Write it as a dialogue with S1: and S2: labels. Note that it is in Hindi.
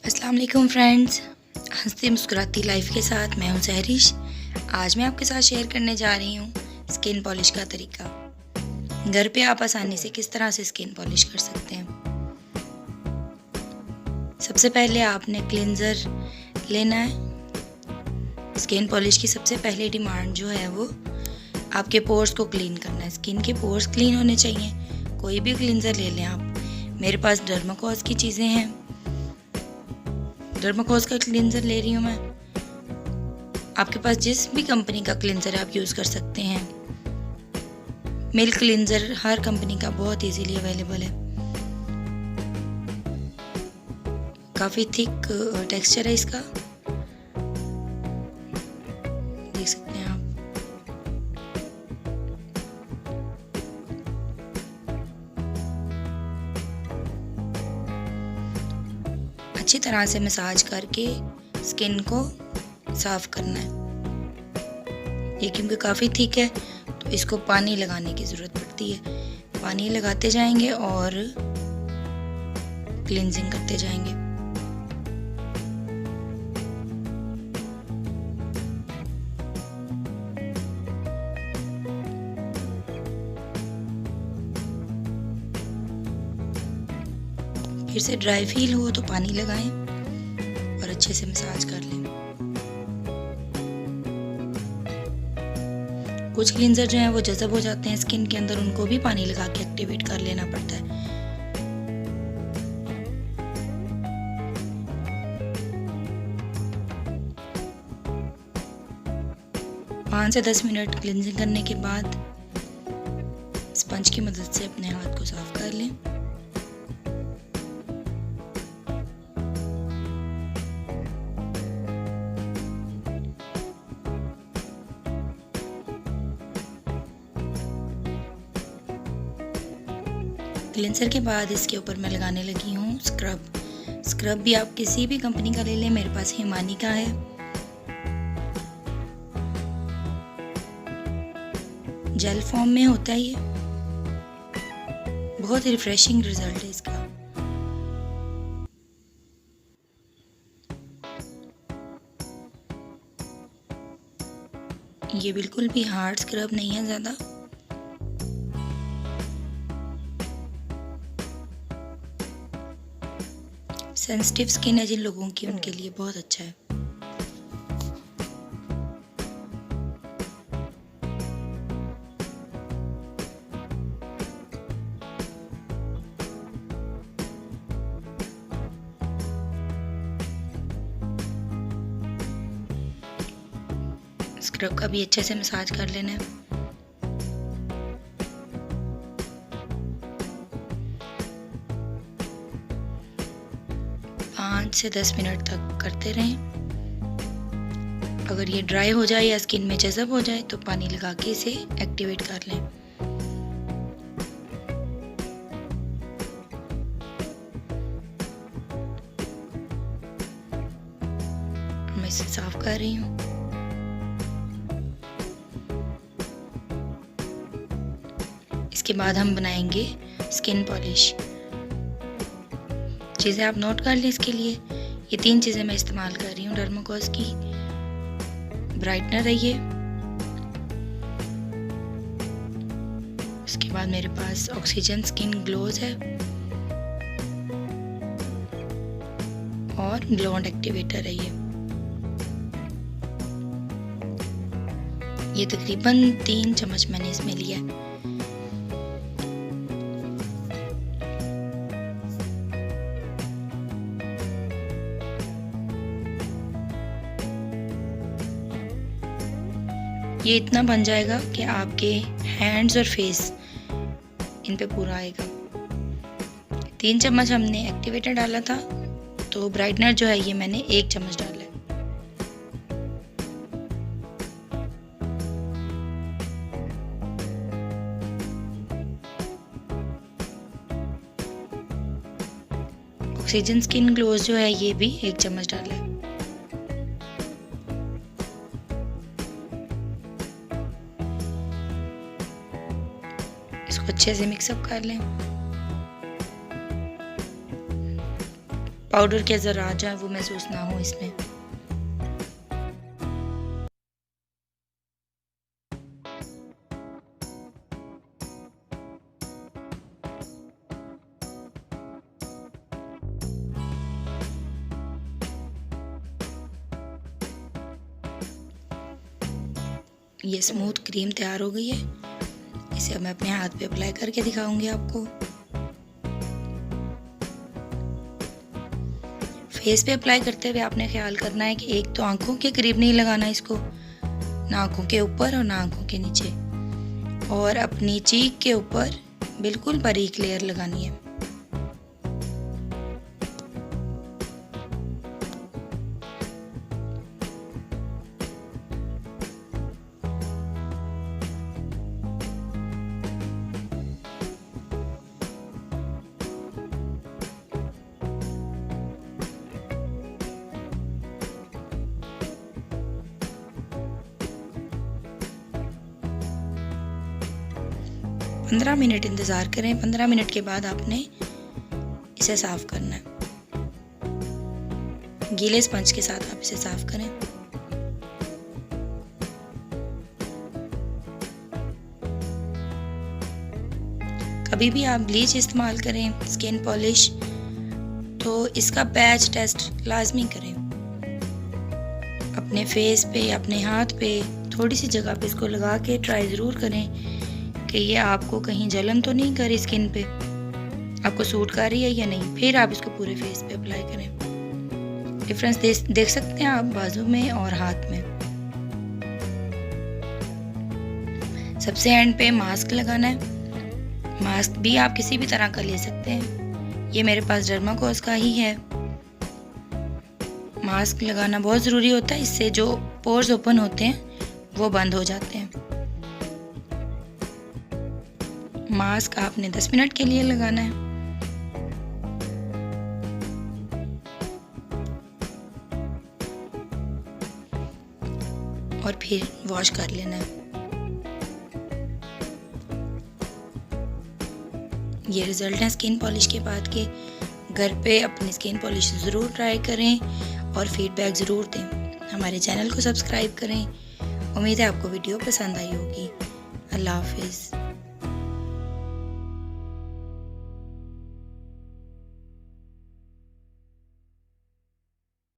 S1: अस्सलाम वालेकुम फ्रेंड्स, हंसती मुस्कुराती लाइफ के साथ मैं हूं सहरिश। आज मैं आपके साथ शेयर करने जा रही हूं स्किन पॉलिश का तरीका। घर पे आप आसानी से किस तरह से स्किन पॉलिश कर सकते हैं। सबसे पहले आपने क्लींजर लेना है। स्किन पॉलिश की सबसे पहली डिमांड जो है वो आपके पोर्स को क्लीन करना है। स्किन के पोर्स क्लीन होने चाहिए। कोई भी क्लींजर ले लें आप। मेरे पास डर्माकोस की चीज़ें हैं, डर्माकोस का क्लींजर ले रही हूँ मैं। आपके पास जिस भी कंपनी का क्लींजर आप यूज़ कर सकते हैं। मिल्क क्लींजर हर कंपनी का बहुत इजीली अवेलेबल है। काफ़ी थिक टेक्सचर है इसका, देख सकते हैं आप। अच्छी तरह से मसाज करके स्किन को साफ करना है। ये क्योंकि काफ़ी थिक है तो इसको पानी लगाने की ज़रूरत पड़ती है। पानी लगाते जाएंगे और क्लींजिंग करते जाएंगे। फिर से ड्राई फील हो तो पानी लगाएं और अच्छे से मसाज कर लें। कुछ क्लींजर जो हैं वो जज़ब हो जाते हैं स्किन के अंदर, उनको भी पानी लगा के एक्टिवेट कर लेना पड़ता है। पाँच से 10 मिनट क्लींजिंग करने के बाद स्पंज की मदद से अपने हाथ को साफ कर लें। क्लींसर के बाद इसके ऊपर मैं लगाने लगी हूँ स्क्रब। स्क्रब भी आप किसी भी कंपनी का ले लें। मेरे पास हिमानी का है। जेल फॉर्म में होता है ये। बहुत रिफ्रेशिंग रिजल्ट है इसका। ये बिल्कुल भी हार्ड स्क्रब नहीं है ज़्यादा। सेंसिटिव स्किन है जिन लोगों की, उनके लिए बहुत अच्छा है। स्क्रब का भी अच्छे से मसाज कर लेना है। पाँच से 10 मिनट तक करते रहें। अगर ये ड्राई हो जाए या स्किन में जज़ब हो जाए तो पानी लगा के इसे एक्टिवेट कर लें। मैं इसे साफ कर रही हूँ। इसके बाद हम बनाएंगे स्किन पॉलिश। चीज़ें आप नोट कर लें इसके लिए। ये 3 चीज़ें मैं इस्तेमाल कर रही हूँ। डर्माकोस की ब्राइटनर है ये। इसके बाद मेरे पास ऑक्सीजन स्किन ग्लोज है और ग्लोंड एक्टिवेटर है ये तकरीबन 3 चम्मच मैंने इसमें लिया है। ये इतना बन जाएगा कि आपके हैंड्स और फेस इन पे पूरा आएगा। 3 चम्मच हमने एक्टिवेटर डाला था तो ब्राइटनर जो है ये मैंने 1 चम्मच डाला है। ऑक्सीजन स्किन ग्लोज जो है ये भी 1 चम्मच डाला है। इसको अच्छे से मिक्सअप कर लें। पाउडर के ज़रात जो है वो महसूस ना हो इसमें। ये स्मूथ क्रीम तैयार हो गई है। इसे अब मैं अपने हाथ पे अप्लाई करके दिखाऊंगी आपको। फेस पे अप्लाई करते हुए आपने ख्याल करना है कि एक तो आंखों के करीब नहीं लगाना इसको, ना आंखों के ऊपर और ना आंखों के नीचे, और अपनी चीक के ऊपर बिल्कुल बारीक लेयर लगानी है। पंद्रह मिनट इंतज़ार करें। 15 मिनट के बाद आपने इसे साफ़ करना है। गीले स्पंज के साथ आप इसे साफ़ करें। कभी भी आप ब्लीच इस्तेमाल करें स्किन पॉलिश तो इसका पैच टेस्ट लाजमी करें। अपने फेस पे, अपने हाथ पे थोड़ी सी जगह पे इसको लगा के ट्राई ज़रूर करें कि ये आपको कहीं जलन तो नहीं कर रही, स्किन पे आपको सूट कर रही है या नहीं। फिर आप इसको पूरे फेस पे अप्लाई करें। डिफरेंस देख सकते हैं आप बाजू में और हाथ में। सबसे एंड पे मास्क लगाना है। मास्क भी आप किसी भी तरह का ले सकते हैं। ये मेरे पास डर्माकोस का ही है। मास्क लगाना बहुत ज़रूरी होता है, इससे जो पोर्स ओपन होते हैं वो बंद हो जाते हैं। मास्क आपने 10 मिनट के लिए लगाना है और फिर वॉश कर लेना है। ये रिजल्ट है स्किन पॉलिश के बाद के। घर पे अपनी स्किन पॉलिश ज़रूर ट्राई करें और फीडबैक ज़रूर दें। हमारे चैनल को सब्सक्राइब करें। उम्मीद है आपको वीडियो पसंद आई होगी। अल्लाह हाफिज़।